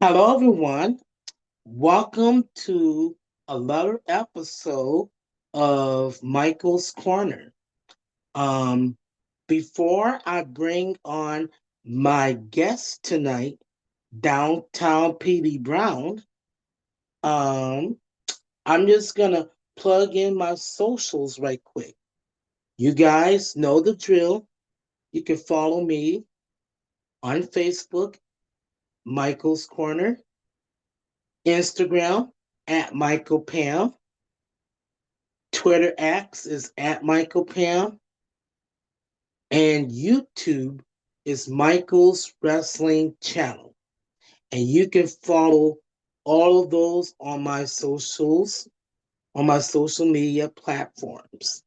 Hello, everyone. Welcome to another episode of Michael's Corner. Um, Before I bring on my guest tonight, Downtown Petey Brown, um, I'm just gonna plug in my socials right quick. You guys know the drill. You can follow me on Facebook, Michael's Corner, Instagram at Michael Pam. Twitter X is at Michael Pam, and YouTube is Michael's Wrestling Channel. And you can follow all of those on my social media platforms.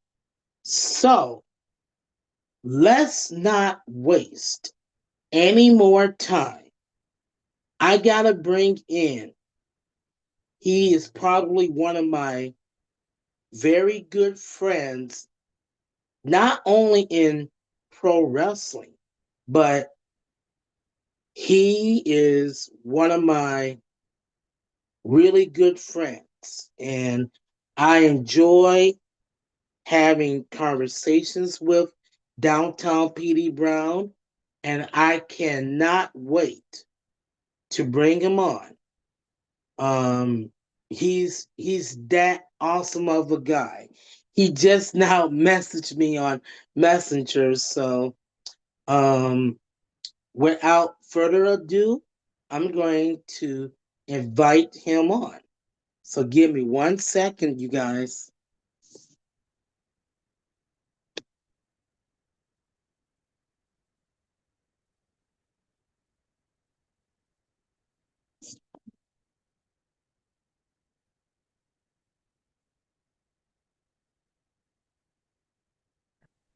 So let's not waste any more time. I gotta bring in, he is probably one of my very good friends, not only in pro wrestling, but he is one of my really good friends. And I enjoy having conversations with Downtown PD Brown. And I cannot wait to bring him on. He's that awesome of a guy. He just now messaged me on Messenger. So um without further ado, I'm going to invite him on. So give me 1 second, you guys.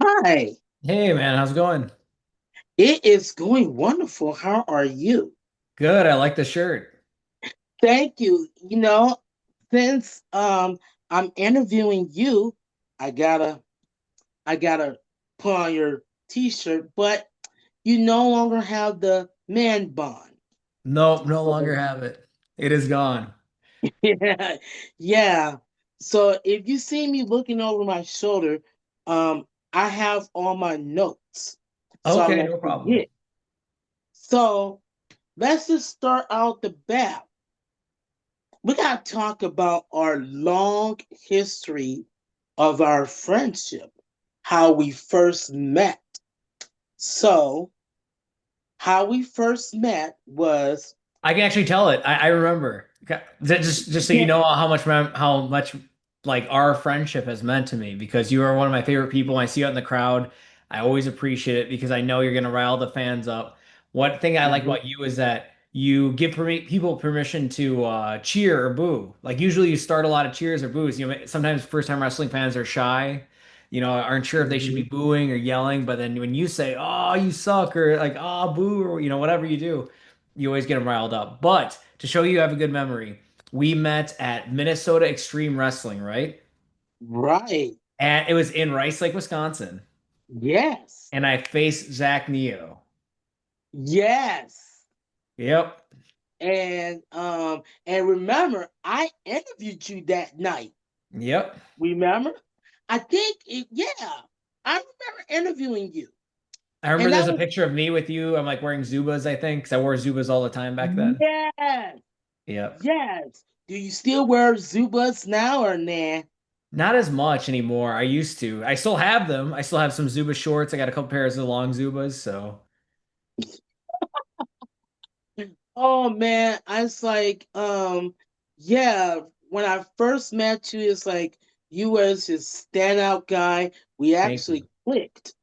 Hi, Hey man, how's it going? it is going wonderful. How are you? Good, I like the shirt. Thank you. Since I'm interviewing you, I gotta I gotta put on your t-shirt, but you no longer have the man bond. Nope, no longer So have it. It is gone. yeah, yeah. So if you see me looking over my shoulder, I have all my notes, so I Okay, won't no problem. forget. So let's just start out the bat. We gotta talk about our long history of our friendship, how we first met. So how we first met was I can actually tell it. I remember. Okay, just so you yeah, know how much like our friendship has meant to me because you are one of my favorite people. I see you out in the crowd. I always appreciate it because I know you're gonna rile the fans up. One thing I like mhm, about you is that you give people permission to cheer or boo. Like usually you start a lot of cheers or boos. Sometimes first time wrestling fans are shy. Aren't sure if they should be mhm. booing or yelling, but then when you say, "Oh, you suck," or like, "Oh, boo," or whatever you do, you always get them riled up. But to show you have a good memory, we met at Minnesota Extreme Wrestling, right? Right. And it was in Rice Lake, Wisconsin. Yes. And I faced Zach Neo. Yes. Yep. And remember, I interviewed you that night. Yep. Remember? Yeah. I remember interviewing you. I And remember that there's a was picture of me with you. I'm like wearing Zubas, I think, because I wore Zubas all the time back then. yes. Yep. Yes. Do you still wear Zubas now or nah? Not as much anymore. I used to. I still have them. I still have some Zuba shorts. I got a couple pairs of long Zubas, so Oh man, I was like, yeah, when I first met you, it's like you was this standout guy. We thank you. actually clicked.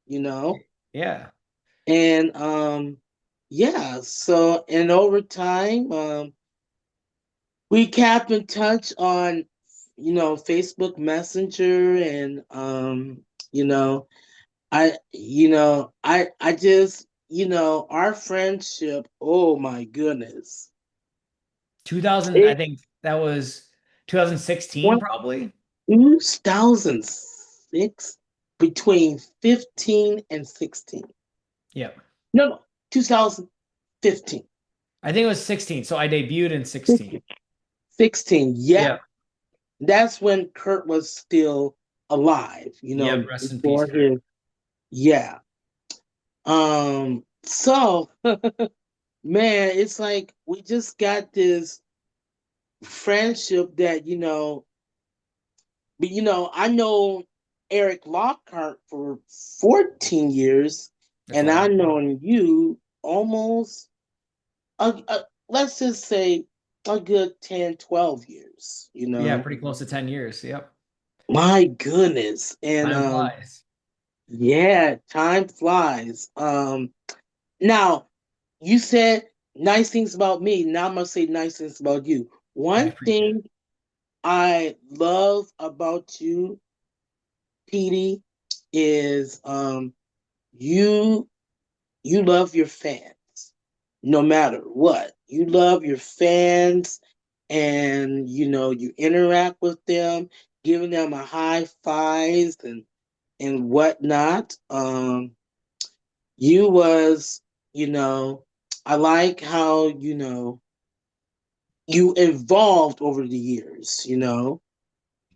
Yeah. And yeah, so and over time, we kept in touch on Facebook Messenger and you know, I just our friendship, oh my goodness. 2000, I It think that was 2016 went probably. 2006 between 15 and 16. Yep. No, no, 2015. I think it was 16. So I debuted in 16. 16. Yep. Yep. That's when Kurt was still alive, Yep. Rest in peace, before Kurt. his, yeah. So man, it's like we just got this friendship that, but I know Eric Lockhart for 14 years, That's a and long I time. known you almost let's just say a good 10, 12 years. Yeah, pretty close to 10 years. Yep. My goodness. And Time flies. yeah, time flies. Now you said nice things about me. Now I'm gonna say nice things about you. I One appreciate it. thing I love about you, Petey, is you you love your fans no matter what. You love your fans, and you interact with them, giving them a high fives and whatnot. You was, you know, I like how, you evolved over the years.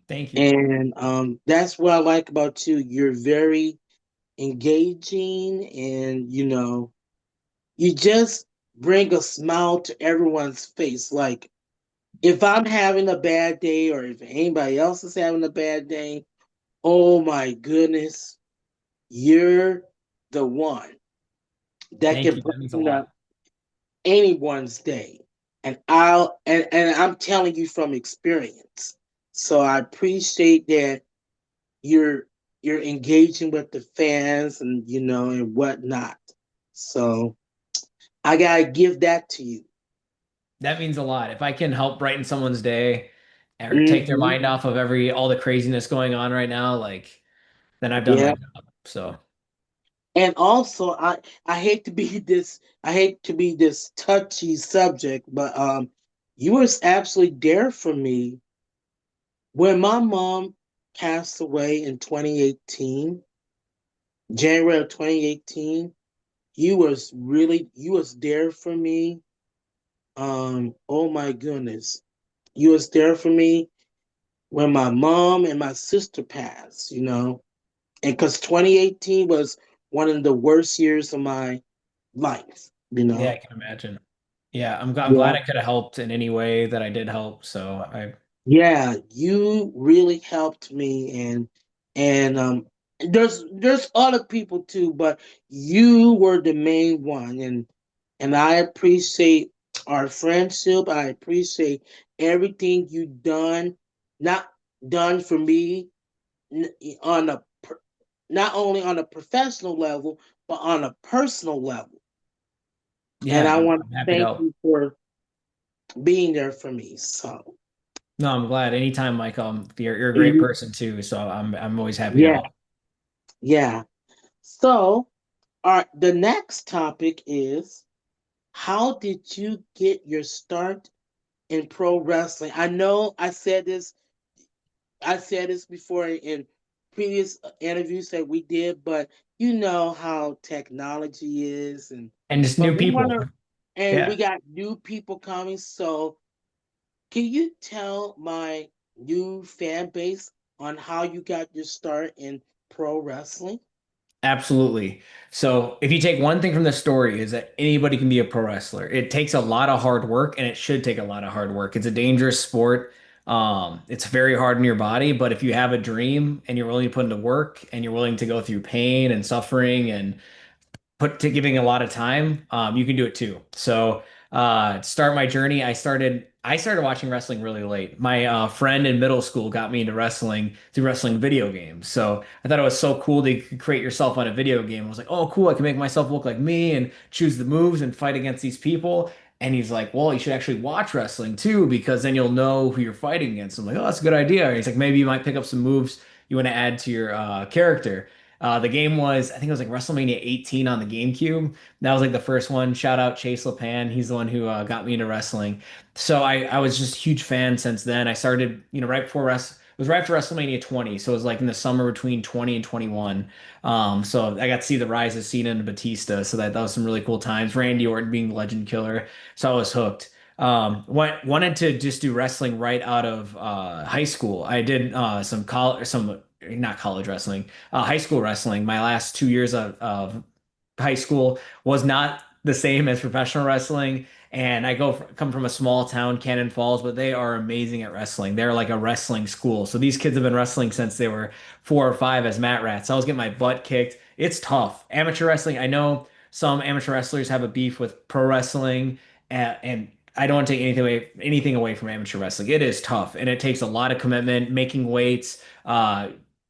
Thank you. And that's what I like about you. You're very engaging, and you just bring a smile to everyone's face. Like, if I'm having a bad day, or if anybody else is having a bad day, oh my goodness, you're the one that Thank can you. That means a brighten lot. up anyone's day. And I'm telling you from experience. So I appreciate that you're you're engaging with the fans, and whatnot. So I gotta give that to you. That means a lot. If I can help brighten someone's day or take their Hmm. mind off of all the craziness going on right now, like then I've done my Yeah. job. So And also, I hate to be this touchy subject, but you was absolutely there for me when my mom passed away in 2018, January of 2018. You was there for me. Oh my goodness, you was there for me when my mom and my sister passed. And because 2018 was one of the worst years of my life, you yeah, I know. can imagine. Yeah, I'm glad Yeah. I could have helped in any way that I did help. So I Yeah, you really helped me, and there's other people too, but you were the main one, and I appreciate our friendship. I appreciate everything you done, not done for me, n- on a per- not only on a professional level, but on a personal level. And yeah, I I'm, want to I'm happy to thank help. you for being there for me. So, No, I'm glad. Anytime, Mike. You're a great mhm, person too. So I'm always happy to yeah, help. yeah. So, the next topic is, how did you get your start in pro wrestling? I know I said this before in previous interviews that we did, but you know how technology is, and And just but new we want people. to, and we Yeah. got new people coming. So, can you tell my new fan base on how you got your start in pro wrestling? Absolutely. So if you take one thing from the story is that anybody can be a pro wrestler. It takes a lot of hard work and it should take a lot of hard work. It's a dangerous sport. It's very hard on your body, but if you have a dream and you're willing to put into work and you're willing to go through pain and suffering and put to giving a lot of time, you can do it too. So to start my journey, I started watching wrestling really late. My friend in middle school got me into wrestling through wrestling video games. So I thought it was so cool that you could create yourself on a video game. I was like, oh, cool, I can make myself look like me and choose the moves and fight against these people. And he's like, well, you should actually watch wrestling too, because then you'll know who you're fighting against. I'm like, oh, that's a good idea. And he's like, maybe you might pick up some moves you want to add to your character. The game was, I think it was like WrestleMania 18 on the GameCube. That was like the first one. Shout out Chase Lapan. He's the one who got me into wrestling. So I was just a huge fan since then. I started, right before was right after WrestleMania 20, so it was like in the summer between 20 and 21. So I got to see the rise of Cena and Batista, so that was some really cool times. Randy Orton being the legend killer, so I was hooked. Wanted to just do wrestling right out of high school. I did some college, some not college wrestling, high school wrestling. My last 2 years of high school was not the same as professional wrestling. And come from a small town, Cannon Falls, but they are amazing at wrestling. They're like a wrestling school. So these kids have been wrestling since they were 4 or 5 as mat rats. I was getting my butt kicked. It's tough. Amateur wrestling, I know some amateur wrestlers have a beef with pro wrestling, and I don't want to take anything away from amateur wrestling. It is tough, and it takes a lot of commitment, making weights,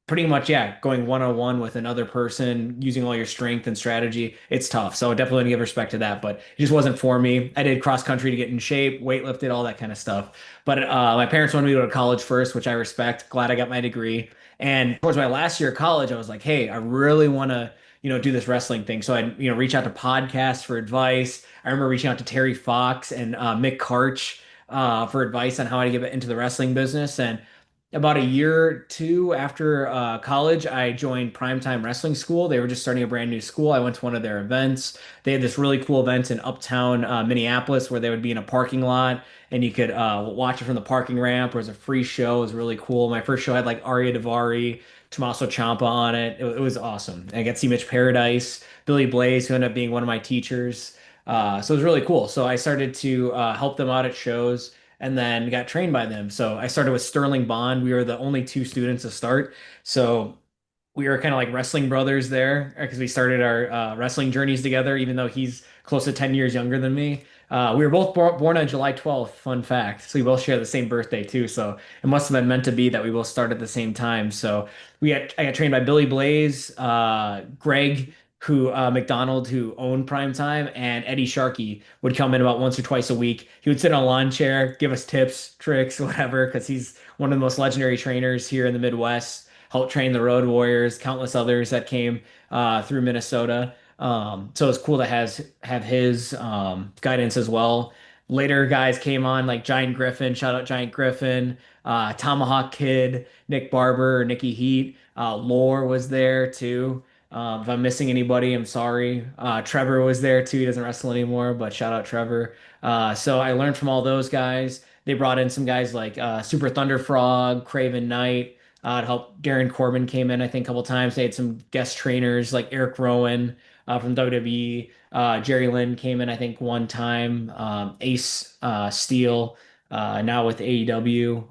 pretty much, yeah, going one on one with another person, using all your strength and strategy. It's tough. So definitely want to give respect to that, but it just wasn't for me. I did cross country to get in shape, weightlifted, all that kind of stuff. But my parents wanted me to go to college first, which I respect. Glad I got my degree. And towards my last year of college, I was like, hey, I really want to, do this wrestling thing. So I, reach out to podcasts for advice. I remember reaching out to Terry Fox and Mick Karch for advice on how to get into the wrestling business. And about a year or two after college, I joined Primetime Wrestling School. They were just starting a brand new school. I went to one of their events. They had this really cool event in uptown Minneapolis where they would be in a parking lot and you could watch it from the parking ramp. It was a free show. It was really cool. My first show had like Arya Davari, Tommaso Ciampa on it. It was awesome. I got to see Mitch Paradise, Billy Blaze, who ended up being one of my teachers. So it was really cool. So I started to help them out at shows and then got trained by them. So I started with Sterling Bond. We were the only two students to start. So we were kind of like wrestling brothers there because we started our wrestling journeys together, even though he's close to 10 years younger than me. We were both born on July 12th, fun fact. So we both share the same birthday too. So it must have been meant to be that we both started at the same time. So I got trained by Billy Blaze, Greg, who McDonald, who owned Primetime, and Eddie Sharkey would come in about once or twice a week. He would sit on a lawn chair, give us tips, tricks, whatever, because he's one of the most legendary trainers here in the Midwest. Helped train the Road Warriors, countless others that came through Minnesota. So it's cool to have his guidance as well. Later guys came on like Giant Griffin, shout out Giant Griffin, Tomahawk Kid, Nick Barber, Nikki Heat, Lore was there too. If I'm missing anybody, I'm sorry. Trevor was there too. He doesn't wrestle anymore, but shout out Trevor. So I learned from all those guys. They brought in some guys like Super Thunder Frog, Craven Knight to help. Darren Corbin came in, I think, a couple times. They had some guest trainers like Eric Rowan from WWE. Jerry Lynn came in, I think, one time. Ace Steel now with AEW.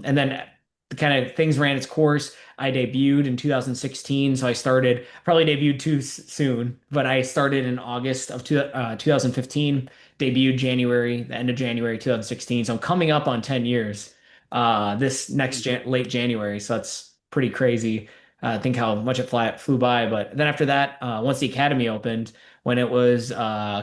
And then the kind of things ran its course. I debuted in 2016, so I started probably debuted too soon, but I started in August of 2015, debuted January, the end of January 2016. So I'm coming up on 10 years this next late January. So that's pretty crazy. Think how much flew by. But then after that, once the academy opened, when it was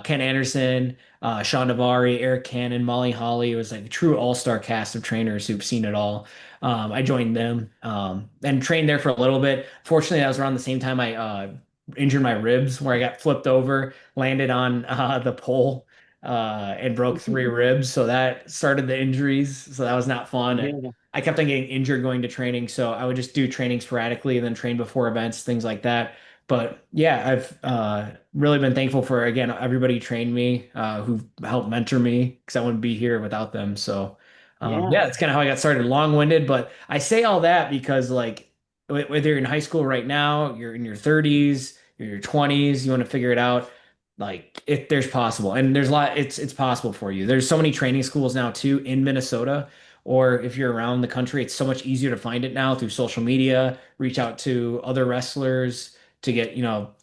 Ken Anderson, Sean Navari, Eric Cannon, Molly Holly, it was like a true all-star cast of trainers who've seen it all. I joined them and trained there for a little bit. Fortunately, that was around the same time I injured my ribs, where I got flipped over, landed on the pole, and broke 3 ribs. So that started the injuries. So that was not fun. And Yeah, I kept on getting injured going to training. So I would just do training sporadically and then train before events, things like that. But yeah, I've really been thankful for, again, everybody who trained me, who helped mentor me, because I wouldn't be here without them. So yeah, yeah, that's kind of how I got started. Long-winded, but I say all that because, like, whether you're in high school right now, you're in your 30s, you're in your 20s, you want to figure it out, like, if there's possible, and there's a lot, it's possible for you. There's so many training schools now too in Minnesota, or if you're around the country, it's so much easier to find it now through social media. Reach out to other wrestlers to get,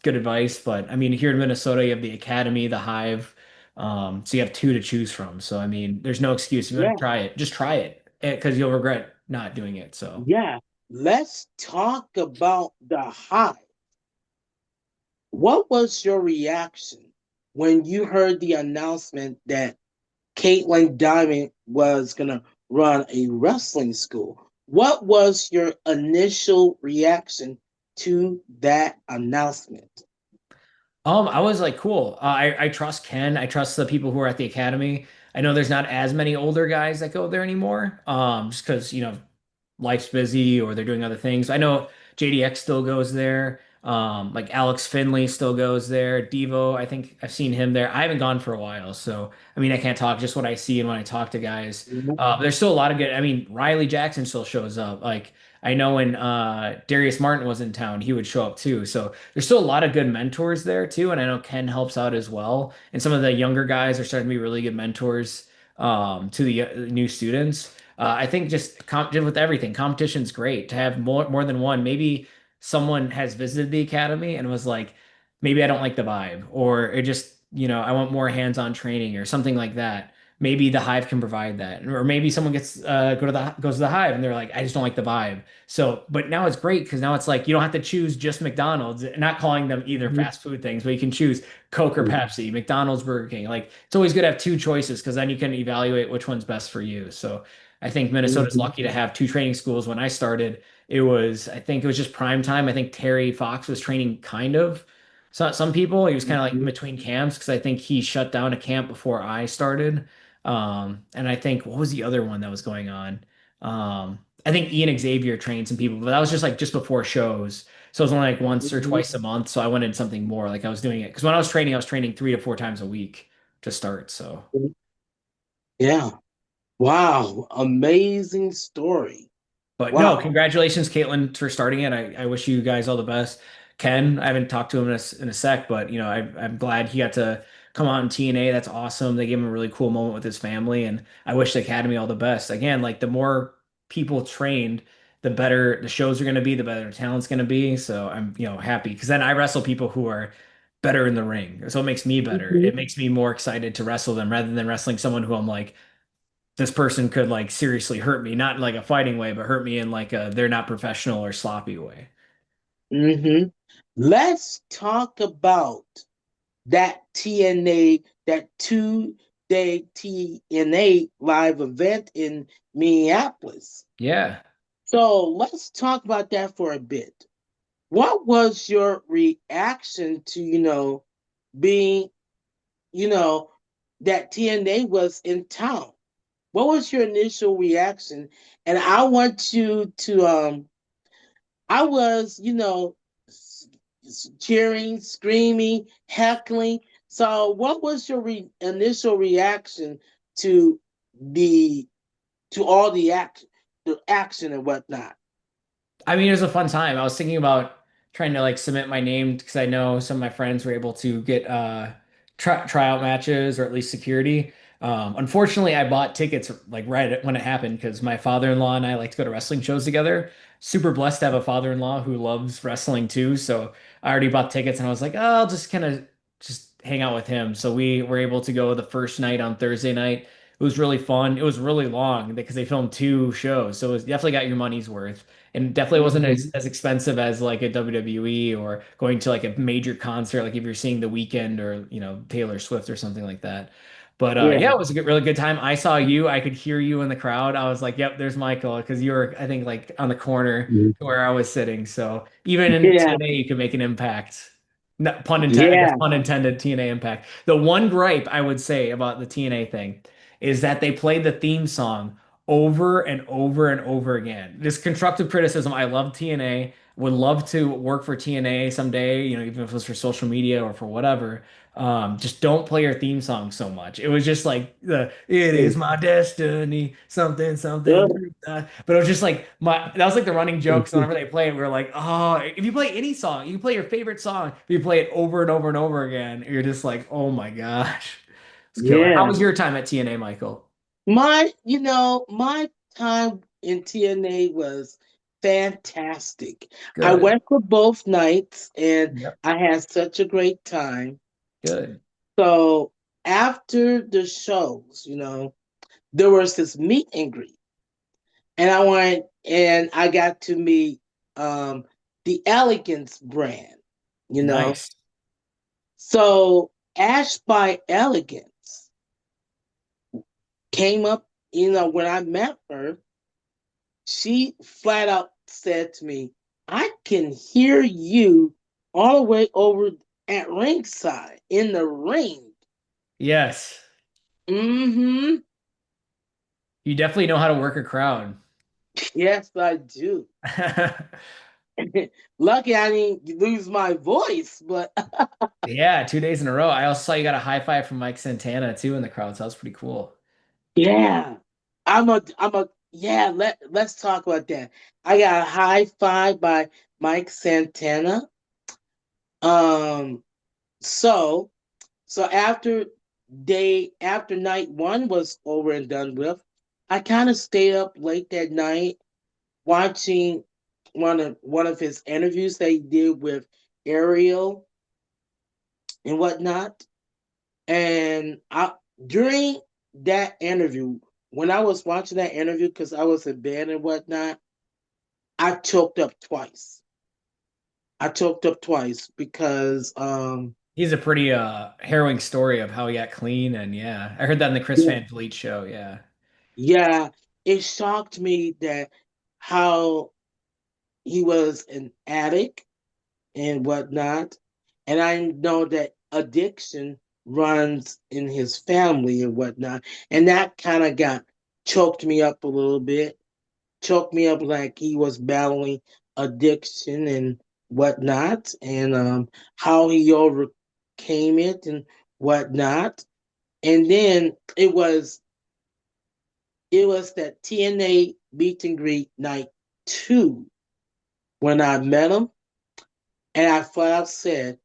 good advice. But I mean, here in Minnesota, you have the Academy, the Hive. So you have two to choose from. So I mean, there's no excuse. If you want yeah, to try it, just try it because you'll regret not doing it. So. yeah. Let's talk about the high. What was your reaction when you heard the announcement that Caitlin Diamond was going to run a wrestling school? What was your initial reaction to that announcement? I was like, cool. I trust Ken. I trust the people who are at the academy. I know there's not as many older guys that go there anymore. Just because, life's busy or they're doing other things. I know JDX still goes there. Like Alex Finley still goes there. Devo, I think I've seen him there. I haven't gone for a while, so I mean I can't talk just what I see and when I talk to guys. There's still a lot of good. I mean Riley Jackson still shows up. Like I know when Darius Martin was in town, he would show up too. So there's still a lot of good mentors there too, and I know Ken helps out as well. And some of the younger guys are starting to be really good mentors to the new students. I think just with everything, competition's great to have more than one. Maybe someone has visited the academy and was like, maybe I don't like the vibe, or it just, I want more hands-on training or something like that. Maybe the Hive can provide that, or maybe someone goes to the Hive and they're like, I just don't like the vibe. So, but now it's great because now it's like you don't have to choose just McDonald's. Not calling them either fast food things, but you can choose Coke or Pepsi, McDonald's, Burger King. Like it's always good to have two choices because then you can evaluate which one's best for you. So I think Minnesota's Mhm. lucky to have two training schools. When I started, I think it was just prime time. I think Terry Fox was training kind of some people. He was kind of like in Mhm. between camps because I think he shut down a camp before I started. And I think what was the other one that was going on? I think Ian Xavier trained some people, but that was just before shows. So it was only like once or twice a month. So I wanted something more. Like I was doing it because when I was training 3 to 4 times a week to start. So. Mhm. Yeah. Wow. Amazing story. But no, Wow. congratulations, Caitlin, for starting it. I wish you guys all the best. Ken, I haven't talked to him in a sec, but I'm glad he got to come out in TNA. That's awesome. They gave him a really cool moment with his family, and I wish the Academy all the best. Again, like the more people trained, the better the shows are going to be, the better the talent's going to be. So I'm, happy because then I wrestle people who are better in the ring. So it makes me better. It Mhm. makes me more excited to wrestle them rather than wrestling someone who I'm like, this person could like seriously hurt me, not in like a fighting way, but hurt me in like a they're not professional or sloppy way. Mhm. Let's talk about that TNA, that 2-day TNA live event in Minneapolis. Yeah. So let's talk about that for a bit. What was your reaction to, being, you know, that TNA was in town? What was your initial reaction? And I want you to, I was, cheering, screaming, heckling. So, what was your initial reaction to the all the action and whatnot? I mean, it was a fun time. I was thinking about trying to like submit my name because I know some of my friends were able to get tryout matches or at least security. Unfortunately, I bought tickets like when it happened because my father-in-law and I like to go to wrestling shows together. Super blessed to have a father-in-law who loves wrestling too. So I already bought tickets and I was like, oh, I'll just kind of just hang out with him. So we were able to go the first night on Thursday night. It was really fun. It was really long because they filmed two shows, so it was definitely got your money's worth and definitely wasn't Mhm. as expensive as like a WWE or going to like a major concert, like if you're seeing The Weeknd or Taylor Swift or something like that. But Yeah. yeah, it was a really good time. I saw you, I could hear you in the crowd. I was like, "Yep, there's Michael," because you were, I think, like on the corner where I was sitting. So even in Yeah. TNA, you can make an impact. No, pun intended, I guess Yeah. pun intended, TNA impact. The one gripe I would say about the TNA thing is that they played the theme song over and over and over again. This constructive criticism. I love TNA. Would love to work for TNA someday, even if it was for social media or for whatever. Just don't play your theme song so much. It was just like the "It is my destiny," something, something. But it was just like that was like the running joke. So whenever they play it, we were like, oh, if you play any song, you can play your favorite song, if you play it over and over and over again, you're just like, oh my gosh. It's killer. How Yeah. was your time at TNA, Michael? My time in TNA was fantastic. I Good. went for both nights and Yep. I had such a great time. Good. So after the shows, there was this meet and greet. And I went and I got to meet the Elegance brand, you know. Nice. So Ash by Elegance came up, when I met her, she flat out said to me, I can hear you all the way over at ringside in the ring. Yes. Mm-hmm. You definitely know how to work a crowd. Yes, I do. Lucky I didn't lose my voice, but Yeah, 2 days in a row. I also saw you got a high five from Mike Santana too in the crowd, so that was pretty cool. yeah, yeah. Let's talk about that. I got a high five by Mike Santana. Um, so so after night one was over and done with, I kind of stayed up late that night watching one of his interviews that he did with Ariel and whatnot. And during that interview, when I was watching that interview, because I was in bed and whatnot, I choked up twice. I choked up twice because He's a pretty harrowing story of how he got clean, and yeah, I heard that in the Chris yeah, Van Vliet show. Yeah, yeah, it shocked me that how he was an addict and whatnot. And I know that addiction runs in his family and whatnot. And that kind of got choked me up a little bit, choked me up like he was battling addiction and whatnot, and how he overcame it and whatnot. And then it was that TNA meet and greet night two when I met him, and I flat out said,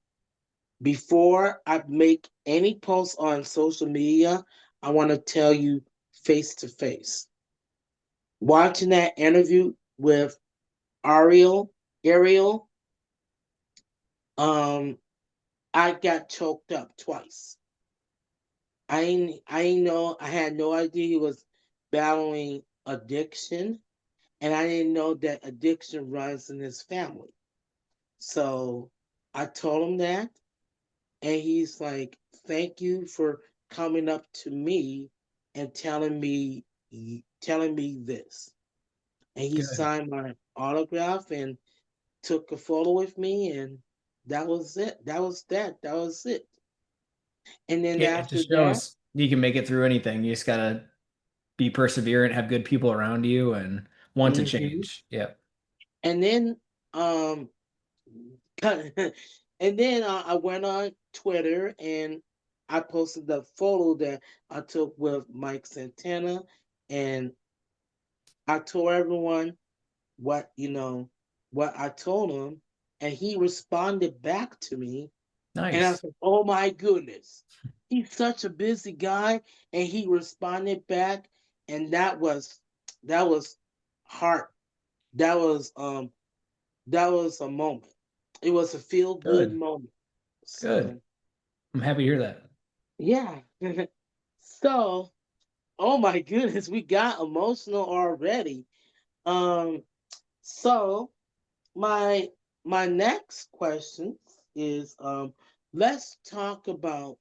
before I make any posts on social media, I want to tell you face to face. Watching that interview with Ariel, um, I got choked up twice. I had no idea he was battling addiction, and I didn't know that addiction runs in his family. So I told him that, and he's like, "Thank you for coming up to me and telling me this." And he good. signed my autograph and took a photo with me, and that was it. That was it. And then It after just that, shows you can make it through anything. You just gotta be perseverant, have good people around you, and want to mhm. change. Yep. And then um, and then I went on Twitter and I posted the photo that I took with Mike Santana, and I told everyone what I told him, and he responded back to me, and I Nice. said, "Oh my goodness, he's such a busy guy," and he responded back, and that was heart, that was that was a moment. It was a feel good Good. moment. Good. So I'm happy to hear that. yeah, so oh my goodness, we got emotional already. Um, so my my next question is let's talk about,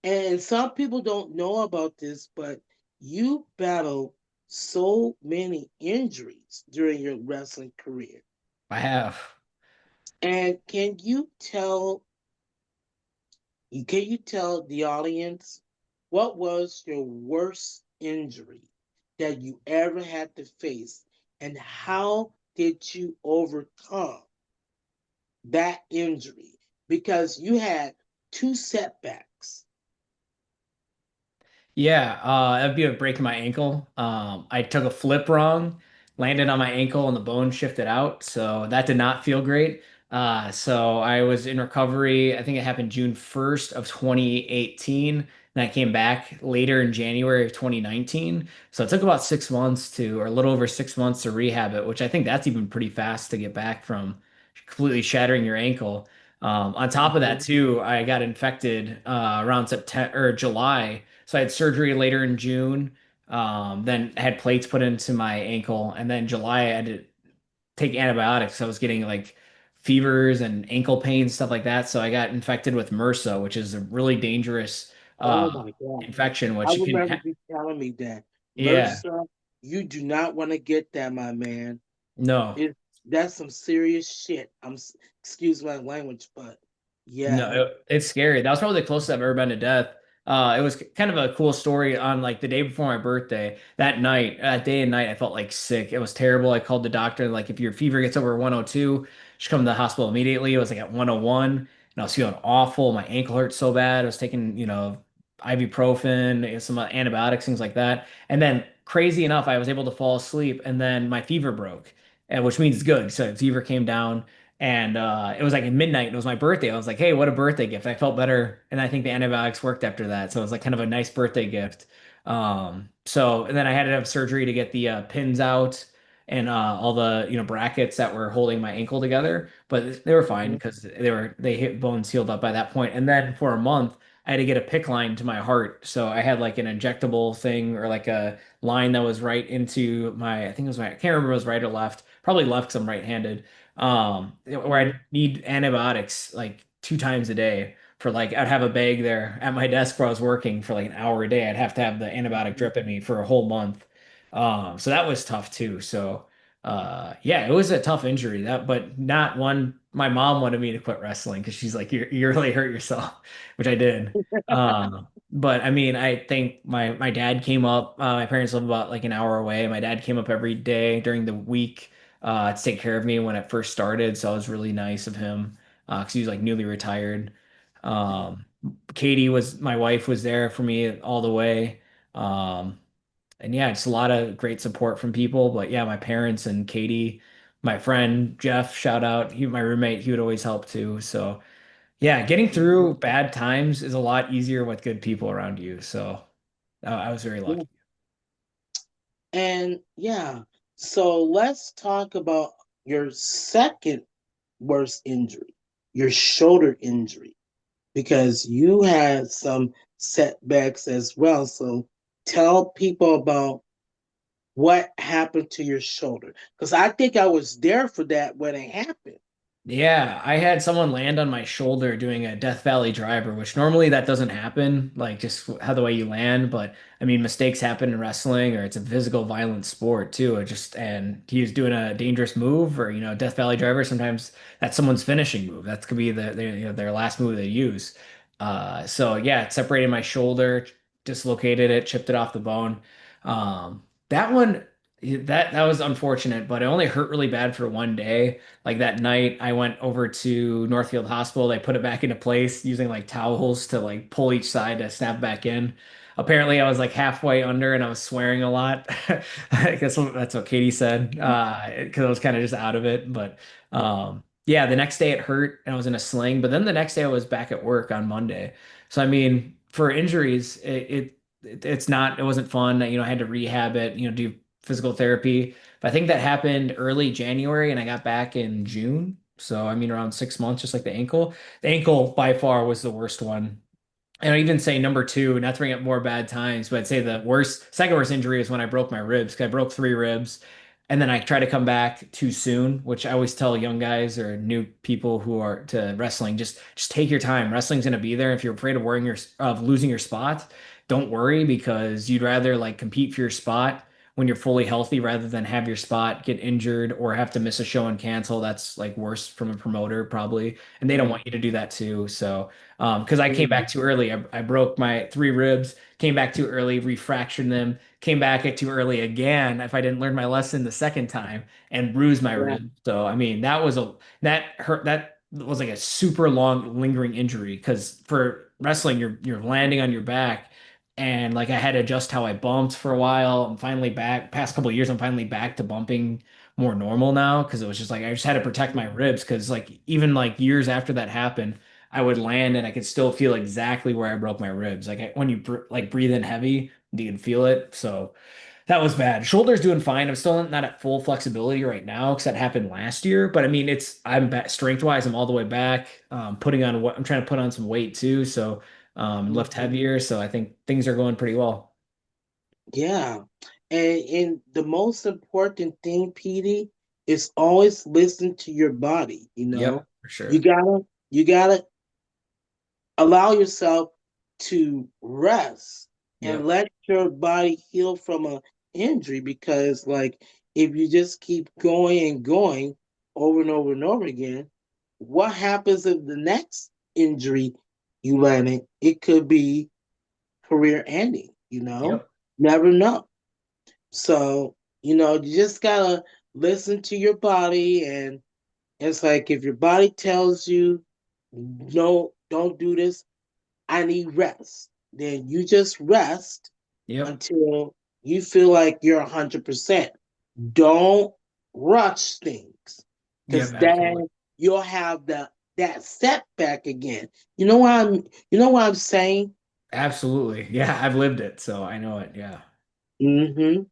and some people don't know about this, but you battled so many injuries during your wrestling career. I have. And can you tell the audience what was your worst injury that you ever had to face, and how did you overcome that injury? Because you had two setbacks. Yeah, that'd be a break in my ankle. I took a flip wrong, landed on my ankle, and the bone shifted out. So that did not feel great. So I was in recovery. I think it happened June 1st of 2018. And I came back later in January of 2019. So it took about 6 months or a little over 6 months to rehab it, which I think that's even pretty fast to get back from completely shattering your ankle. On top of that, Mhm. too, I got infected around September or July. So I had surgery later in June, then had plates put into my ankle, and then July I had to take antibiotics. I was getting like fevers and ankle pain, stuff like that. So I got infected with MRSA, which is a really dangerous Oh my God. infection, I which you can, remember you telling me that. yeah, MRSA, you do not want to get that, my man. no, That's some serious shit. Excuse my language, but no, yeah. it's scary. That was probably the closest I've ever been to death. It was kind of a cool story on like the day before my birthday. That night, that day and night, I felt like sick. It was terrible. I called the doctor. Like, if your fever gets over 102, you should come to the hospital immediately. It was like at 101, and I was feeling awful. My ankle hurt so bad. I was taking, ibuprofen, some antibiotics, things like that. And then, crazy enough, I was able to fall asleep, and then my fever broke, and which means it's good. So fever came down. And it was like at midnight, and it was my birthday. I was like, hey, what a birthday gift. I felt better. And I think the antibiotics worked after that. So it was like kind of a nice birthday gift. And then I had to have surgery to get the pins out and all the, brackets that were holding my ankle together. But they were fine because they hit bones healed up by that point. And then for a month, I had to get a PICC line to my heart. So I had like an injectable thing or like a line that was right into I think it was I can't remember if it was right or left, probably left because I'm right-handed, where Mhm. I need antibiotics like 2 times a day for like I'd have a bag there at my desk where I was working for like an hour a day. I'd have to have the antibiotic drip in me for a whole month. So that was tough too. So yeah, it was a tough injury that, but not one. My mom wanted me to quit wrestling because she's like, you really hurt yourself, which I did. But I mean, I think my dad came up. My parents live about like an hour away. My dad came up every day during the week to take care of me when it first started. So it was really nice of him because he was like newly retired. Um, Katie was my wife was there for me all the way. Um, and yeah, just a lot of great support from people. But yeah, my parents and Katie, my friend Jeff, shout out, my roommate, he would always help too. So yeah, getting through bad times is a lot easier with good people around you. So I was very Yeah. lucky. And yeah, so let's talk about your second worst injury, your shoulder injury, because you had some setbacks as well. So tell people about what happened to your shoulder, because I think I was there for that when it happened. Yeah, I had someone land on my shoulder doing a Death Valley driver, which normally that doesn't happen, like just how the way you land. But I mean, mistakes happen in wrestling, or it's a physical, violent sport too. And he was doing a dangerous move, or Death Valley driver. Sometimes that's someone's finishing move. That could be their last move they use. So yeah, it separated my shoulder, dislocated it, chipped it off the bone. That one, that was unfortunate, but it only hurt really bad for one day. Like that night, I went over to Northfield Hospital. They put it back into place using like towels to like pull each side to snap back in. Apparently, I was like halfway under and I was swearing a lot. I guess that's what Katie said, because I was kind of just out of it. But yeah, the next day it hurt and I was in a sling. But then the next day I was back at work on Monday. So I mean, for injuries, it wasn't fun. I had to rehab it. Do physical therapy. But I think that happened early January and I got back in June. So, I mean, around 6 months, just like the ankle. The ankle by far was the worst one. And I even say number two, not to bring up more bad times, but I'd say the second worst injury is when I broke my ribs. 'Cause I broke 3 ribs, and then I tried to come back too soon, which I always tell young guys or new people who are to wrestling, just take your time. Wrestling's gonna be there. If you're afraid of losing your spot, don't worry because you'd rather like compete for your spot when you're fully healthy rather than have your spot get injured or have to miss a show and cancel. That's like worse from a promoter probably, and they don't Mhm. want you to do that too. So because I came Mhm. back too early. I broke my 3 ribs, came back too early, refractured them, came back at too early again if I didn't learn my lesson the second time and bruised my Yeah. rib. So I mean that hurt that was like a super long lingering injury because for wrestling you're landing on your back and like I had to adjust how I bumped for a while. I'm finally back past couple of years I'm finally back to bumping more normal now because it was just like I just had to protect my ribs because like even like years after that happened I would land and I could still feel exactly where I broke my ribs. Like when you like breathe in heavy, you can feel it. So that was bad. Shoulder's doing fine. I'm still not at full flexibility right now because that happened last year. But I mean, I'm back strength wise. I'm all the way back. Putting on what I'm trying to put on some weight too. So lift Mhm. heavier. So I think things are going pretty well. Yeah. And the most important thing, Petey, is always listen to your body, you Yep, know. for You sure. gotta you gotta allow yourself to rest and Yep. let your body heal from a injury because like if you just keep going and going over and over and over again, what happens if the next injury you land in? It could be career ending, you know? Yep. Never know. So, you just gotta listen to your body. And it's like if your body tells you, no, don't do this, I need rest, then you just rest Yep. until you feel like you're 100%. Don't rush things, Yep. because Absolutely. then you'll have that setback again. You know what I'm saying? Absolutely. Yeah. I've lived it, so I know it. Yeah. Hmm.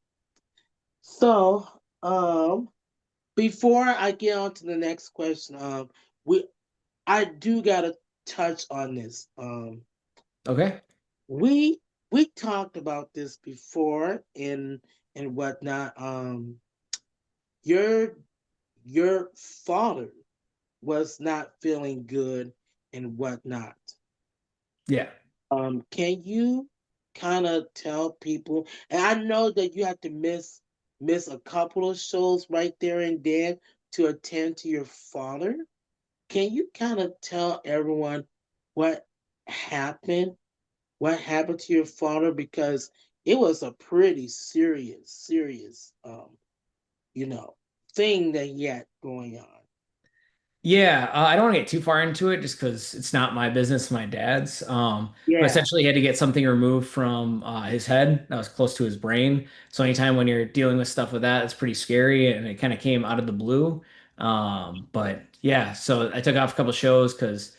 So, before I get on to the next question, we I do gotta touch on this. Okay. We we talked about this before and whatnot. Your your father was not feeling good and whatnot. Yeah. Can you kind of tell people? And I know that you have to miss a couple of shows right there and then to attend to your father. Can you kind of tell everyone what happened? What happened to your father? Because it was a pretty serious, you know, thing that he had going on. Yeah, I don't want to get too far into it just because it's not my business, my dad's. But Yeah. essentially, he had to get something removed from his head that was close to his brain. So anytime when you're dealing with stuff with that, it's pretty scary, and it kind of came out of the blue. But yeah, so I took off a couple shows because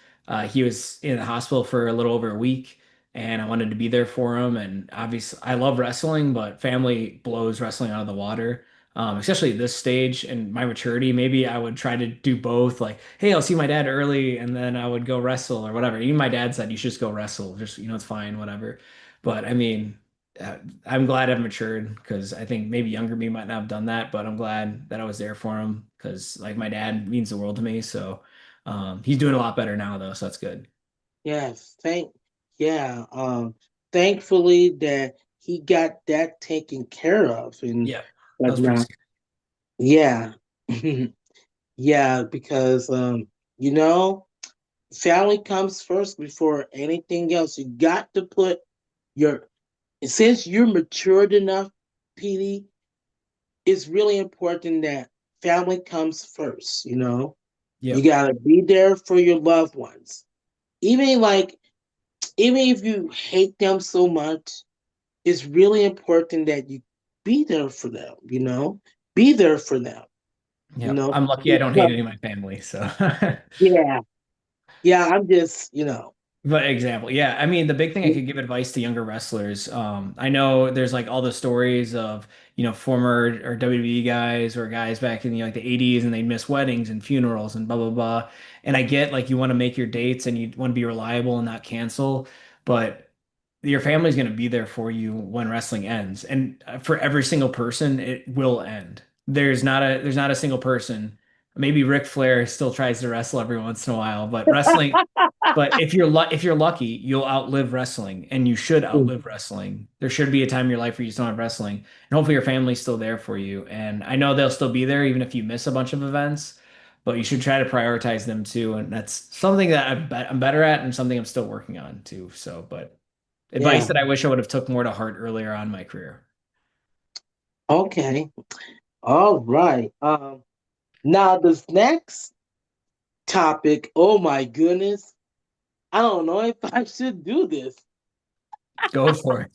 he was in the hospital for a little over a week, and I wanted to be there for him. And obviously, I love wrestling, but family blows wrestling out of the water, especially at this stage and my maturity. Maybe I would try to do both. Like, hey, I'll see my dad early, and then I would go wrestle or whatever. Even my dad said you should just go wrestle. Just it's fine, whatever. But I mean, uh, I'm glad I've matured because I think maybe younger me might not have done that, but I'm glad that I was there for him because like my dad means the world to me. So he's doing a lot better now though, so that's good. Yes, yeah, thankfully that he got that taken care of and Yeah, that was pretty whatnot. scary. Yeah. Yeah, because you know, family comes first before anything else. You got to put your since you're matured enough, PD, it's really important that family comes first, you know. You Yep. gotta be there for your loved ones. Even like even if you hate them so much, it's really important that you be there for them, you know? Be there for them, you Yep. know? I'm lucky I don't hate Because, any of my family, so yeah, yeah, I'm just, But example, yeah. I mean, the big thing I could give advice to younger wrestlers. I know there's like all the stories of, former or WWE guys or guys back in like the 80s and they miss weddings and funerals and blah blah blah. And I get like you want to make your dates and you want to be reliable and not cancel, but your family's going to be there for you when wrestling ends. And for every single person, it will end. There's not a single person. Maybe Ric Flair still tries to wrestle every once in a while, but wrestling but if you're lucky, you'll outlive wrestling, and you should outlive wrestling. There should be a time in your life where you still have wrestling, and hopefully your family's still there for you. And I know they'll still be there even if you miss a bunch of events, but you should try to prioritize them too. And that's something that I'm better at, and something I'm still working on too. So, but advice yeah. that I wish I would have took more to heart earlier on in my career. Okay. All right. Now this next topic, oh my goodness, I don't know if I should do this. Go for it.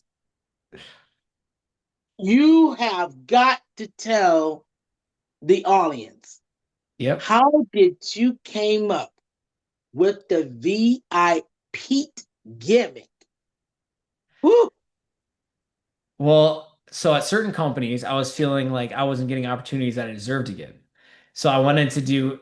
You have got to tell the audience, Yep. how did you came up with the VIP gimmick? Whew. Well, so at certain companies, I was feeling like I wasn't getting opportunities that I deserved to get. So I wanted to do,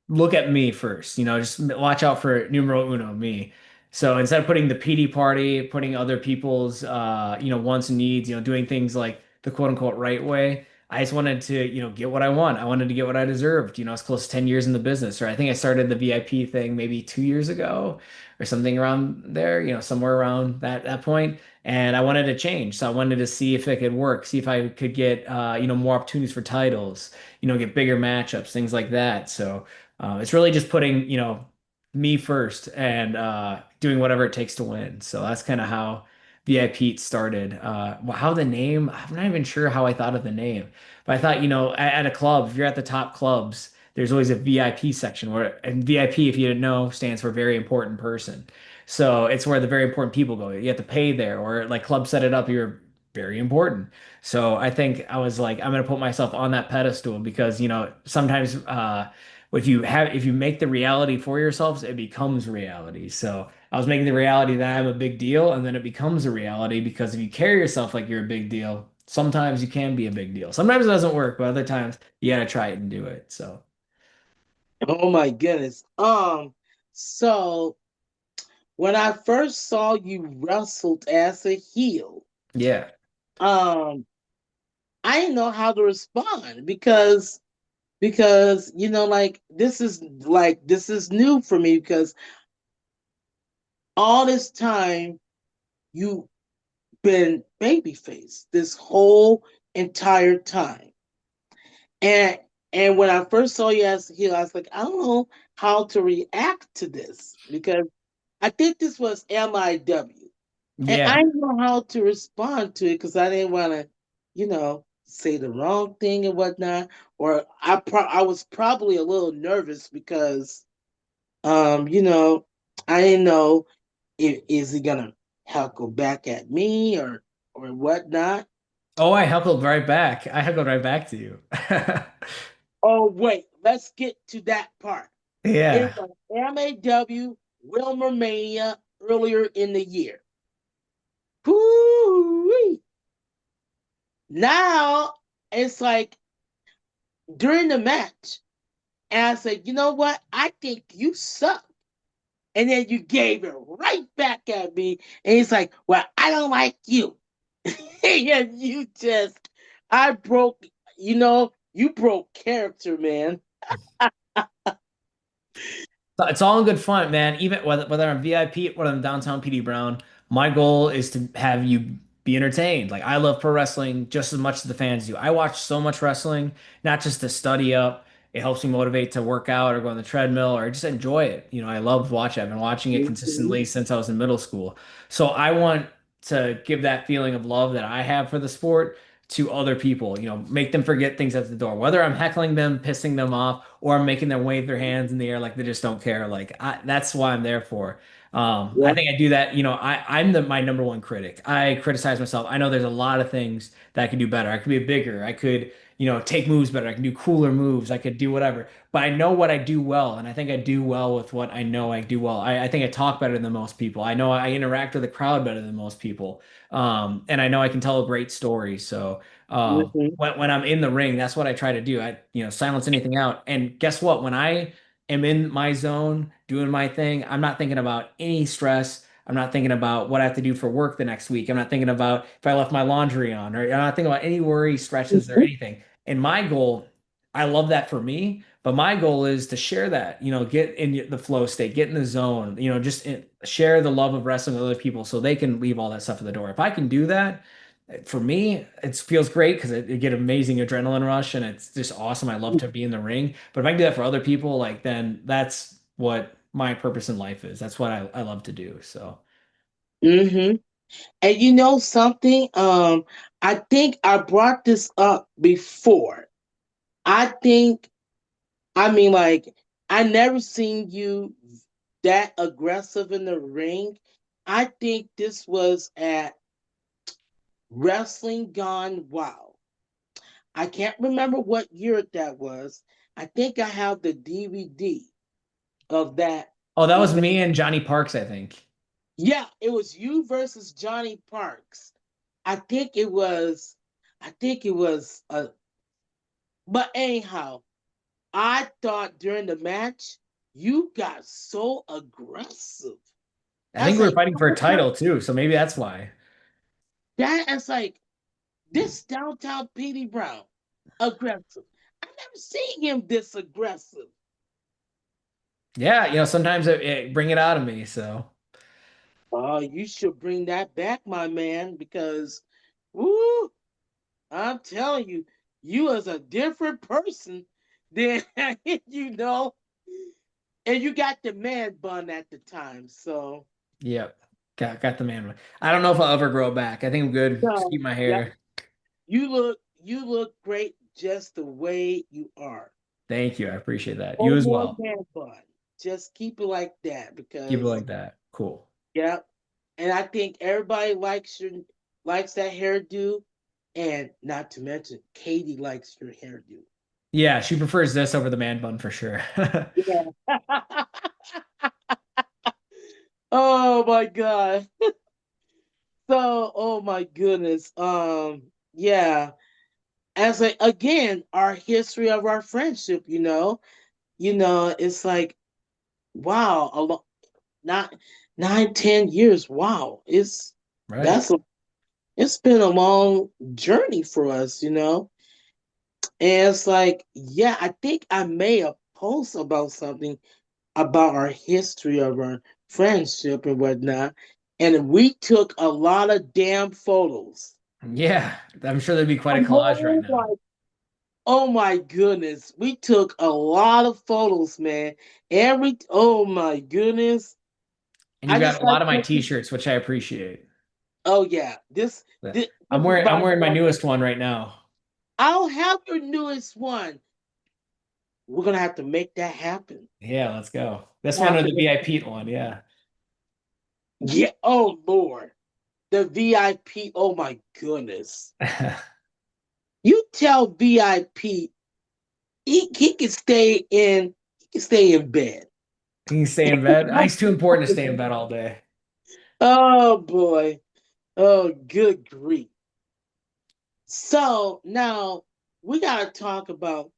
look at me first, just watch out for numero uno, me. So instead of putting the PD party, putting other people's, wants and needs, doing things like the quote unquote right way, I just wanted to, get what I want. I wanted to get what I deserved. I was close to 10 years in the business, or I think I started the VIP thing maybe 2 years ago or something around there, somewhere around that point. And I wanted to change. So I wanted to see if it could work, see if I could get, more opportunities for titles, get bigger matchups, things like that. So, it's really just putting, me first and doing whatever it takes to win. So that's kind of how VIP started. How the name, I'm not even sure how I thought of the name, but I thought, at a club, if you're at the top clubs, there's always a VIP section where, and VIP, if you didn't know, stands for very important person. So it's where the very important people go. You have to pay there, or like club set it up, you're very important. So I think I was like, I'm gonna put myself on that pedestal because, sometimes if you make the reality for yourselves, it becomes reality. So I was making the reality that I'm a big deal, and then it becomes a reality because if you carry yourself like you're a big deal, sometimes you can be a big deal. Sometimes it doesn't work, but other times you gotta try it and do it. So Oh my goodness. So when I first saw you wrestled as a heel, yeah. um, I didn't know how to respond because like this is new for me because all this time you've been babyface this whole entire time. And and when I first saw you as a heel, I was like, I don't know how to react to this because I think this was MIW. And Yeah. I didn't know how to respond to it because I didn't want to, say the wrong thing and whatnot. Or I was probably a little nervous because, you know, I didn't know if is he gonna heckle back at me or whatnot. Oh, I heckled right back. I heckled right back to you. Oh wait, let's get to that part. It Yeah. was MAW Wilmer Mania earlier in the year. Whoo-wee. Now it's like during the match, and I said, you know what? I think you suck. And then you gave it right back at me. And he's like, well, I don't like you. And I broke, you broke character, man. It's all in good fun, man. Even whether I'm VIP, whether I'm downtown PD Brown, my goal is to have you be entertained. Like I love pro wrestling just as much as the fans do. I watch so much wrestling, not just to study up. It helps me motivate to work out or go on the treadmill or just enjoy it. I love watching. I've been watching it consistently Mhm. since I was in middle school. So I want to give that feeling of love that I have for the sport to other people, make them forget things at the door, whether I'm heckling them, pissing them off, or I'm making them wave their hands in the air like they just don't care. That's why I'm there for. I Yeah. think I do that. I'm my number one critic. I criticize myself. I know there's a lot of things that I could do better. I could be bigger. I could, take moves better. I can do cooler moves. I could do whatever. But I know what I do well, and I think I do well with what I know I do well. I think I talk better than most people. I know I interact with the crowd better than most people. And I know I can tell a great story. So Mhm. when I'm in the ring, that's what I try to do. Silence anything out. And guess what? When I am in my zone doing my thing, I'm not thinking about any stress. I'm not thinking about what I have to do for work the next week. I'm not thinking about if I left my laundry on, or I'm not thinking about any worry, stretches, or anything. And my goal, I love that for me, but my goal is to share that, get in the flow state, get in the zone, share the love of wrestling with other people so they can leave all that stuff at the door. If I can do that, for me, it feels great because I get amazing adrenaline rush and it's just awesome. I love to be in the ring. But if I can do that for other people, like then that's what my purpose in life is. That's what I love to do. So Mhm. And you know something? I think I brought this up before. I think, I mean, like, I never seen you that aggressive in the ring. I think this was at Wrestling Gone Wild. I can't remember what year that was. I think I have the DVD of that oh, that was event. me and Johnny Parks, I think. Yeah, it was you versus Johnny Parks. I think it was, I think it was, but anyhow, I thought during the match, you got so aggressive. I I think was we were like, fighting for a oh my, title too, so maybe that's why. that is like, this downtown Petey Brown, aggressive. I never seen him this aggressive. Yeah, sometimes it bring it out of me. So You should bring that back, my man, because, woo, I'm telling you, you as a different person than, you know. And you got the man bun at the time, so Yep. Got the man. I don't know if I'll ever grow it back. I think I'm good. Just so keep my yeah, hair. you look great just the way you are. Thank you. I appreciate that. You No as more well. man bun. Just keep it like that Keep it because like that. Cool. yeah. And I think everybody likes that hairdo. And not to mention Katie likes your hairdo. Yeah, she prefers this over the man bun for sure. Yeah. Oh my God. So, oh my goodness. Yeah. As a, again, our history of our friendship, it's like, wow, not 9, 10 years. Wow. Right. That's a, it's been a long journey for us. And it's like, yeah, I think I made a post about something about our history of our friendship and whatnot. And we took a lot of damn photos. Yeah, I'm sure there'd be quite a collage right Oh now. my, oh my goodness. We took a lot of photos, man. Oh my goodness. And you I got just a like lot of my taking, t-shirts, which I appreciate. oh yeah, this is I'm about, wearing my newest one right now. I don't have your newest one. We're going to have to make that happen. Yeah, let's go. This We one have or to the make, VIP one, yeah. yeah, oh Lord. The VIP, oh my goodness. You tell VIP he can stay in bed. Can you stay in bed? It's too important to stay in bed all day. Oh boy. Oh good grief. So now we gotta talk about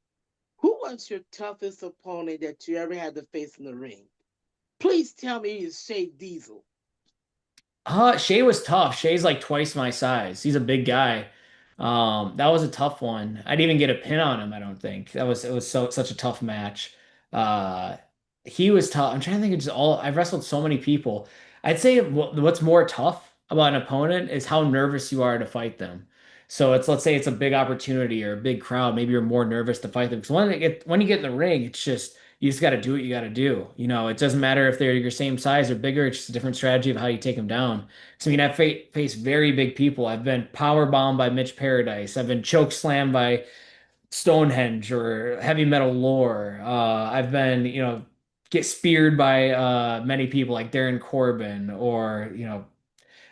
who was your toughest opponent that you ever had to face in the ring. Please tell me it's Shay Diesel. Shay was tough. Shay's like twice my size. He's a big guy. That was a tough one. I didn't even get a pin on him, I don't think. It was such a tough match. Uh, he was tough. I'm trying to think of just all I've wrestled so many people. I'd say what's more tough about an opponent is how nervous you are to fight them. So let's say it's a big opportunity or a big crowd, maybe you're more nervous to fight them. Because when you get in the ring, it's just you just got to do what you got to do. You know, it doesn't matter if they're your same size or bigger. It's just a different strategy of how you take them down. So, I mean, I've faced very big people. I've been power bombed by Mitch Paradise. I've been choke slammed by Stonehenge or Heavy Metal Lore. I've been, get speared by many people like Darren Corbin or,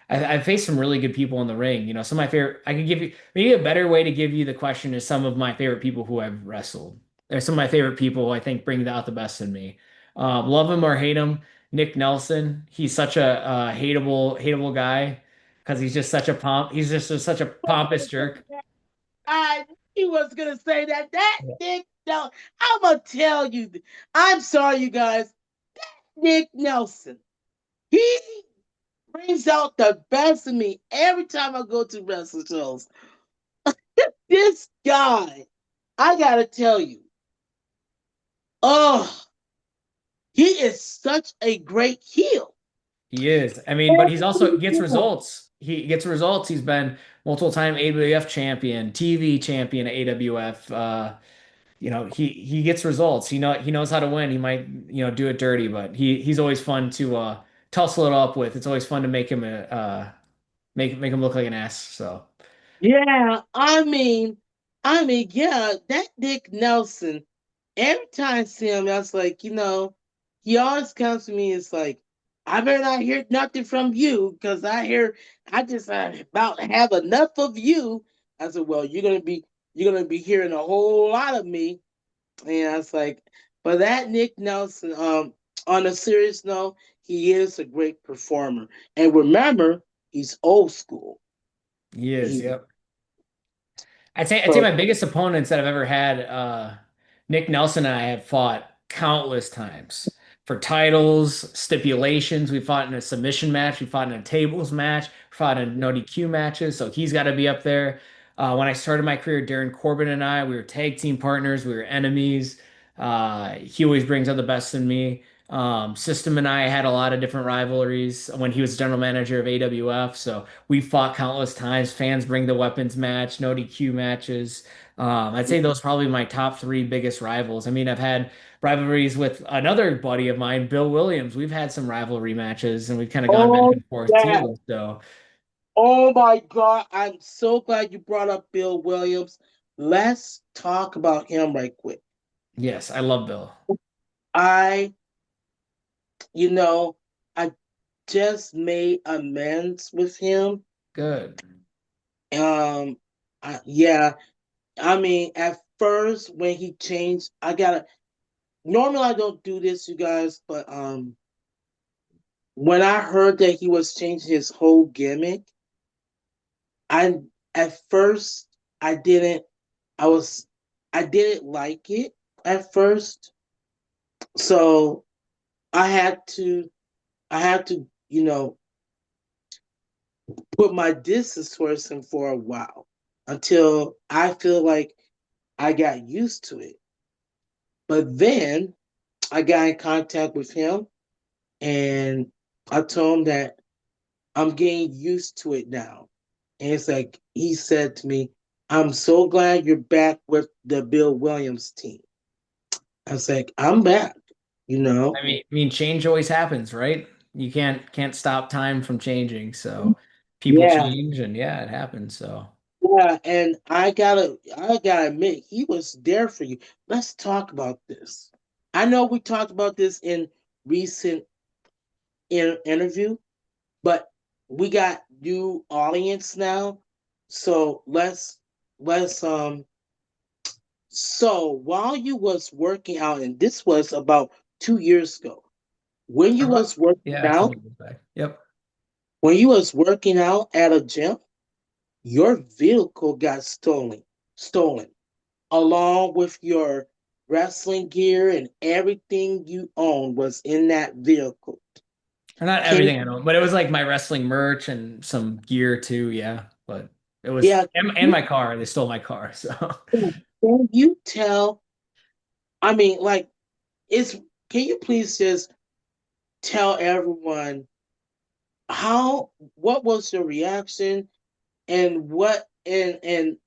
I faced some really good people in the ring. You know, some of my favorite. I could give you maybe a better way to give you the question is some of my favorite people who I've wrestled. They're some of my favorite people who I think bring out the best in me. Love him or hate him, Nick Nelson. He's such a hateable guy because he's just such a He's just such a pompous jerk. I he was gonna say that Yeah. Nick Nelson. I'm gonna tell you. I'm sorry, you guys. Nick Nelson. He brings out the best in me every time I go to wrestling shows. This guy, I gotta tell you, oh, he is such a great heel. He is. I mean, but he's also Every gets time. results. He gets results. He's been multiple time AWF champion, TV champion at AWF. He gets results. He knows how to win. He might do it dirty, but he's always fun to tussle it up with. It's always fun to make him make him look like an ass. So Yeah, yeah, that Nick Nelson. Every time I see him, I was like, he always comes to me. It's like, I better not hear nothing from you because I just about have enough of you. I said, well, you're gonna be hearing a whole lot of me. And I was like, but that Nick Nelson, on a serious note, he is a great performer. And remember, he's old school. he is. He Yep. I'd say so my biggest opponents that I've ever had, Nick Nelson and I have fought countless times for titles, stipulations. We fought in a submission match, we fought in a tables match, we fought in no DQ matches. So he's got to be up there. When I started my career, Darren Corbin and we were tag team partners, we were enemies. He always brings out the best in me. System and I had a lot of different rivalries when he was general manager of AWF. So we fought countless times. Fans bring the weapons match, no DQ matches. I'd say those are probably my top three biggest rivals. I mean, I've had rivalries with another buddy of mine, Bill Williams. We've had some rivalry matches and we've kind of gone back Oh, and forth yeah. too. So Oh my God. I'm so glad you brought up Bill Williams. Let's talk about him right quick. yes, I love Bill. I, you know, I just made amends with him. Good. Um, yeah, I mean, at first when he changed, I gotta. Normally I don't do this, you guys, but when I heard that he was changing his whole gimmick, I at first I didn't. I was I didn't like it at first, so I had to put my distance towards him for a while until I feel like I got used to it. But then I got in contact with him and I told him that I'm getting used to it now. And it's like he said to me, I'm so glad you're back with the Bill Williams team. I was like, I'm back, you know? I mean, change always happens, right? You can't stop time from changing. So people Yeah, change, and yeah, it happens. So yeah. And I gotta admit, he was there for you. Let's talk about this. I know we talked about this in recent interview, but we got new audience now. So let's so while you was working out, and this was about 2 years ago, when you about was working yeah, a couple out, years back. Yep. when you was working out at a gym, your vehicle got stolen, along with your wrestling gear and everything you own was in that vehicle. Or not Can everything I know, but it was like my wrestling merch and some gear too. Yeah, but it was yeah, and my car. They stole my car. So can you tell? I mean, like, it's can you please just tell everyone what was your reaction and what and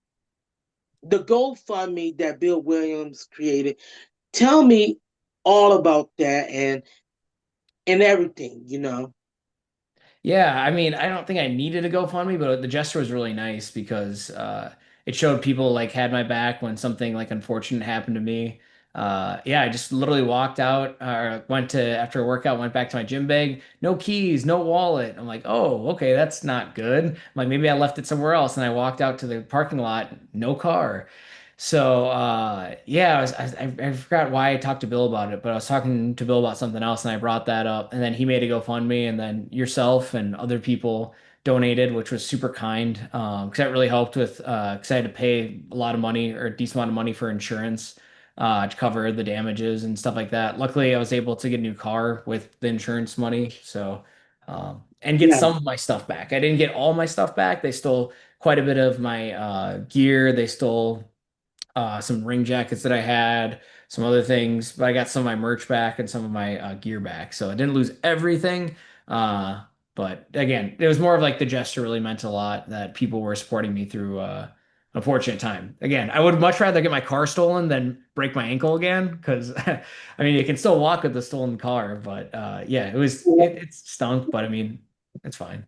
the GoFundMe that Bill Williams created. Tell me all about that and everything, you know. yeah, I mean, I don't think I needed a GoFundMe, but the gesture was really nice because it showed people like had my back when something like unfortunate happened to me. Yeah, I just literally walked out or went to after a workout, went back to my gym bag, no keys, no wallet. I'm like, oh, okay, that's not good. I'm like maybe I left it somewhere else, and I walked out to the parking lot, no car. So yeah, I forgot why I talked to Bill about it, but I was talking to Bill about something else and I brought that up and then he made a GoFundMe and then yourself and other people donated, which was super kind. Because that really helped with because I had to pay a lot of money or a decent amount of money for insurance to cover the damages and stuff like that. Luckily, I was able to get a new car with the insurance money, so and get Yeah, some of my stuff back. I didn't get all my stuff back. They stole quite a bit of my gear. They stole some ring jackets that I had, some other things, but I got some of my merch back and some of my gear back. So I didn't lose everything. Uh, but again, it was more of like the gesture really meant a lot that people were supporting me through a fortunate time. Again, I would much rather get my car stolen than break my ankle again because I mean, you can still walk with the stolen car, but yeah, it stunk, but I mean, it's fine.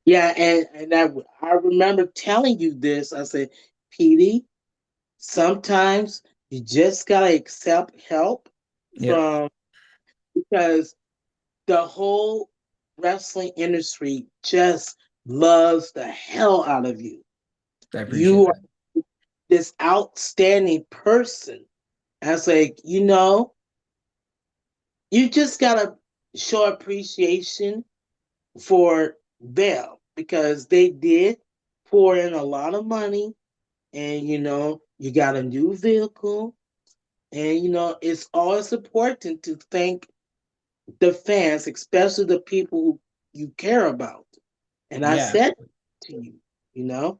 yeah, and I remember telling you this. I said, Petey, sometimes you just gotta accept help Yep, from because the whole wrestling industry just loves the hell out of you. I appreciate You that. are this outstanding person. I was like, you just gotta show appreciation for them because they did pour in a lot of money and you got a new vehicle and it's always important to thank the fans, especially the people who you care about. And I Yeah. said to you, you know,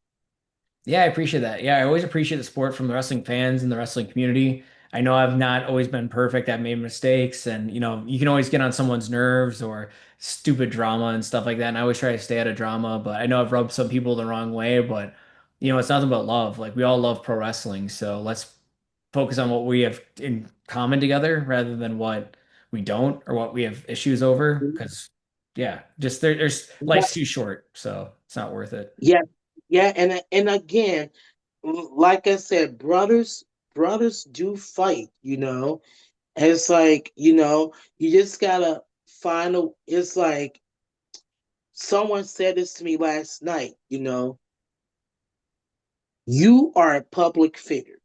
Yeah, I appreciate that. Yeah, I always appreciate the support from the wrestling fans and the wrestling community. I know I've not always been perfect. I've made mistakes, and you can always get on someone's nerves or stupid drama and stuff like that. And I always try to stay out of drama, but I know I've rubbed some people the wrong way, but it's nothing but love. Like we all love pro wrestling, so let's focus on what we have in common together rather than what we don't or what we have issues over. Because yeah, just there's life's too short, so it's not worth it. Yeah, yeah, and again, like I said, brothers do fight, And it's like, you just gotta find a. It's like someone said this to me last night. You are a public figure,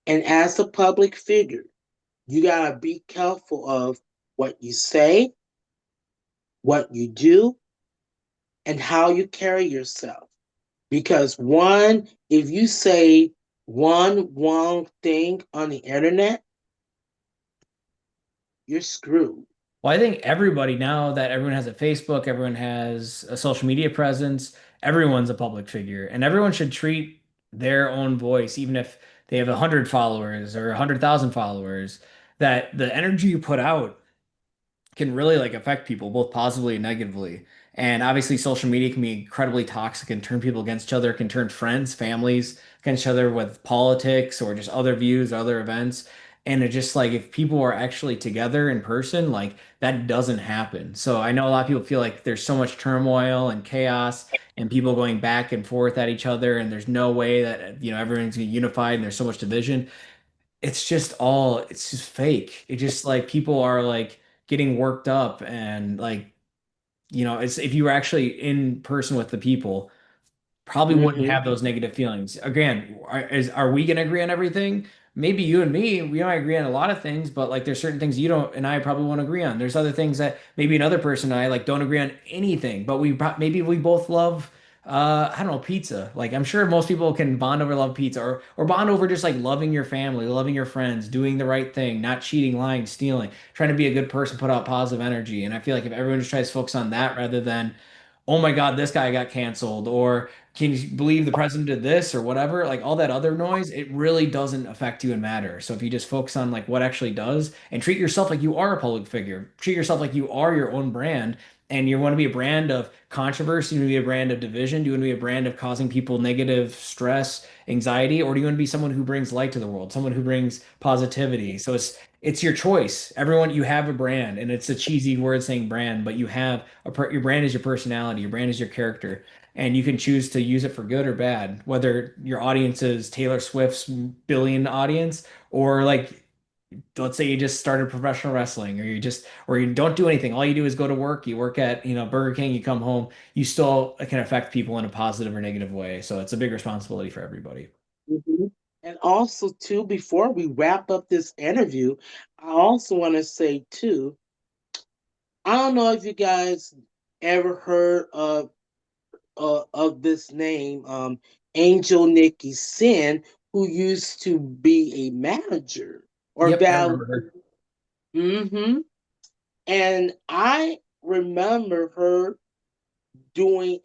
and as a public figure, you gotta be careful of what you say, what you do, and how you carry yourself. Because one, if you say one wrong thing on the internet, you're screwed. Well, I think everybody now that everyone has a Facebook, everyone has a social media presence, everyone's a public figure, and everyone should treat their own voice, even if they have 100 followers or 100,000 followers, that the energy you put out can really like affect people both positively and negatively. And obviously social media can be incredibly toxic and turn people against each other, can turn friends, families against each other with politics or just other views, other events. And it just like if people are actually together in person, like that doesn't happen. So I know a lot of people feel like there's so much turmoil and chaos and people going back and forth at each other, and there's no way that everyone's gonna be unified and there's so much division. It's just fake. It just like people are like getting worked up and like, it's if you were actually in person with the people, probably wouldn't Hmm. have those negative feelings. Again, are we going to agree on everything? Maybe you and me, we might agree on a lot of things, but like there's certain things you don't and I probably won't agree on. There's other things that maybe another person and I like don't agree on anything, but maybe we both love I don't know, pizza. Like I'm sure most people can bond over love pizza or bond over just like loving your family, loving your friends, doing the right thing, not cheating, lying, stealing, trying to be a good person, put out positive energy. And I feel like if everyone just tries to focus on that rather than, oh my God, this guy got canceled, or can you believe the president did this or whatever, like all that other noise, it really doesn't affect you and matter. So if you just focus on like what actually does and treat yourself like you are a public figure, treat yourself like you are your own brand, and you want to be a brand of controversy, you want to be a brand of division, do you want to be a brand of causing people negative stress, anxiety, or do you want to be someone who brings light to the world, someone who brings positivity? So it's your choice. Everyone, you have a brand, and it's a cheesy word saying brand, but you have your brand is your personality, your brand is your character, and you can choose to use it for good or bad. Whether your audience is Taylor Swift's billion audience, or like let's say you just started professional wrestling, or you don't do anything. All you do is go to work. You work at Burger King. You come home. You still can affect people in a positive or negative way. So it's a big responsibility for everybody. Hmm. And also, too, before we wrap up this interview, I also want to say, too, I don't know if you guys ever heard of this name, Angel Nikki Sin, who used to be a manager or Yep, I ballet. remember her. Hmm. And I remember her doing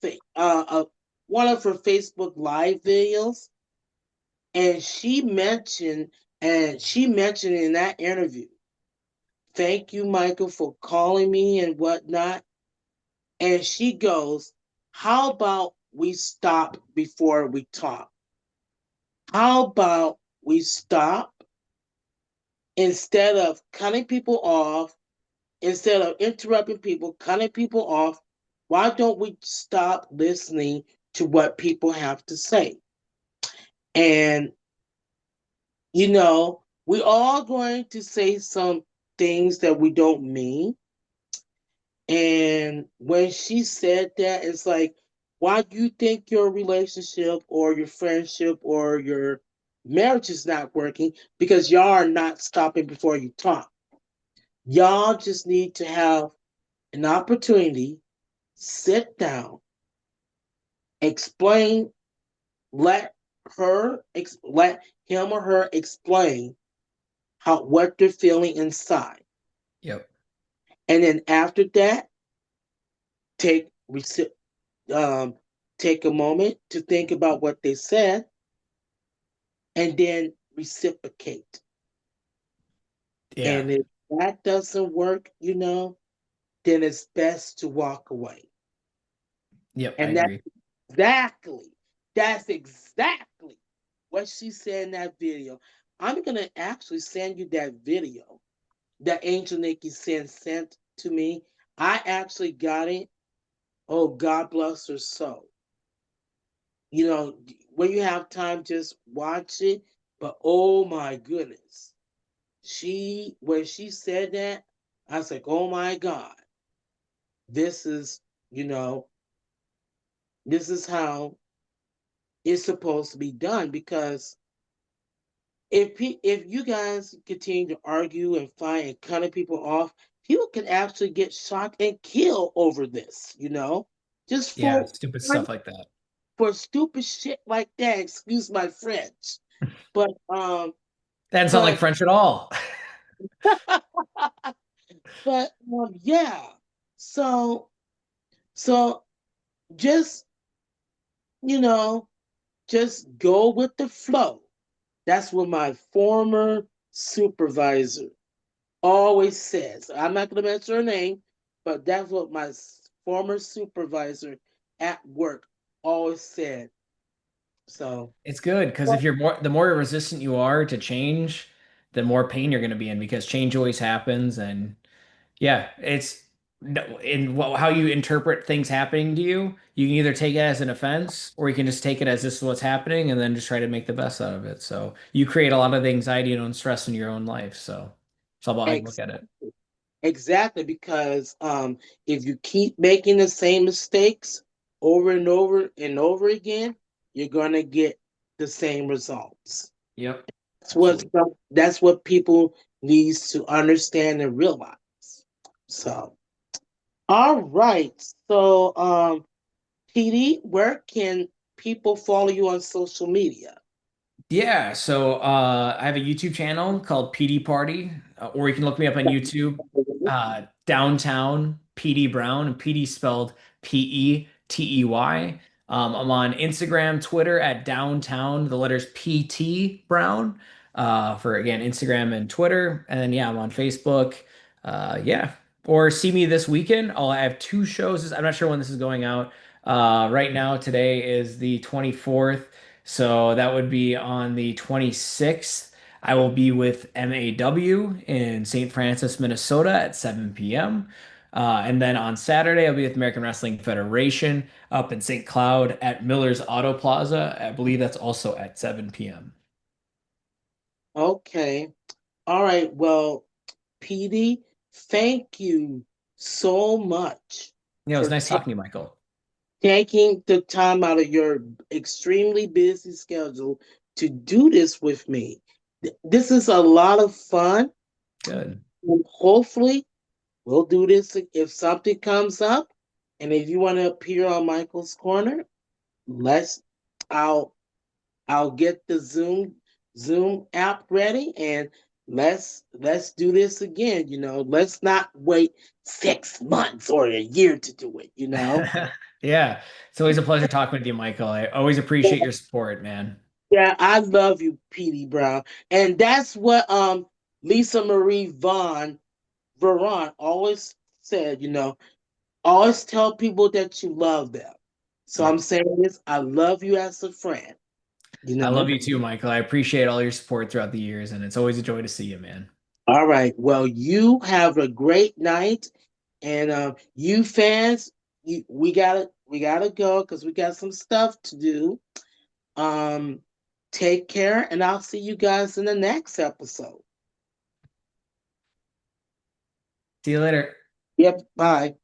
one of her Facebook Live videos, and she mentioned in that interview, "Thank you, Michael, for calling me and whatnot." And she goes, "How about we stop before we talk? How about we stop instead of cutting people off, instead of interrupting people, cutting people off? Why don't we stop listening to what people have to say?" And, we all going to say some things that we don't mean. And when she said that, it's like, why do you think your relationship or your friendship or your marriage is not working? Because y'all are not stopping before you talk. Y'all just need to have an opportunity, sit down, explain, let let him or her explain what they're feeling inside. Yep. And then after that, take take a moment to think about what they said, and then reciprocate. Yeah. And if that doesn't work, then it's best to walk away. Yep, I And agree. exactly, that's exactly what she said in that video. I'm gonna actually send you that video that Angel Nikki sent to me. I actually got it. Oh, God bless her soul. You know, when you have time, just watch it. But oh my goodness, when she said that, I was like, oh my God, this is, you know, this is how it's supposed to be done. Because if you guys continue to argue and fight and cutting people off, people can actually get shot and killed over this. Just Yeah, for stupid stuff like that. stupid shit like that. Excuse my French, but That didn't sound like but French at all. but yeah. So so just you know just go with the flow. That's what my former supervisor always says. I'm not going to mention her name, but that's what my former supervisor at work always said. So, It's good because if you're the more resistant you are to change, the more pain you're going to be in because change always happens. And yeah, it's in how you interpret things happening to you. You can either take it as an offense or you can just take it as this is what's happening and then just try to make the best out of it. So you create a lot of anxiety and stress in your own life. So it's all about how you look ex- at it. exactly, because if you keep making the same mistakes over and over and over again, you're going to get the same results. Yep, That's what absolutely. that's what people needs to understand and realize. So, all right. So, PD, where can people follow you on social media? Yeah, so I have a YouTube channel called PD Party, or you can look me up on YouTube, Downtown PD Brown, and PD spelled Petey. I'm on Instagram, Twitter at Downtown, the letters PT Brown, for again Instagram and Twitter, and then yeah, I'm on Facebook. Yeah, or see me this weekend. I have two shows. I'm not sure when this is going out. Right now, today is the 24th. So that would be on the 26th. I will be with MAW in St. Francis, Minnesota at 7 p.m. And then on Saturday, I'll be with American Wrestling Federation up in St. Cloud at Miller's Auto Plaza. I believe that's also at 7 p.m. Okay. All right. Well, PD, thank you so much Yeah, it was for nice talking to you, Michael. taking the time out of your extremely busy schedule to do this with me. This is a lot of fun. Good. And hopefully, we'll do this if something comes up. And if you want to appear on Michael's Corner, let's. I'll I'll get the Zoom app ready, and let's do this again. Let's not wait 6 months or a year to do it. Yeah, it's always a pleasure talking with you, Michael. I always appreciate your support, man. Yeah, I love you, Petey Brown, and that's what Lisa Marie Veron always said. Always tell people that you love them. So I'm Yep. saying this. I love you as a friend. You I love know. you too, Michael. I appreciate all your support throughout the years, and it's always a joy to see you, man. All right. Well, you have a great night, and you fans, we gotta go because we got some stuff to do. Um, take care, and I'll see you guys in the next episode. See you later. Yep. Bye.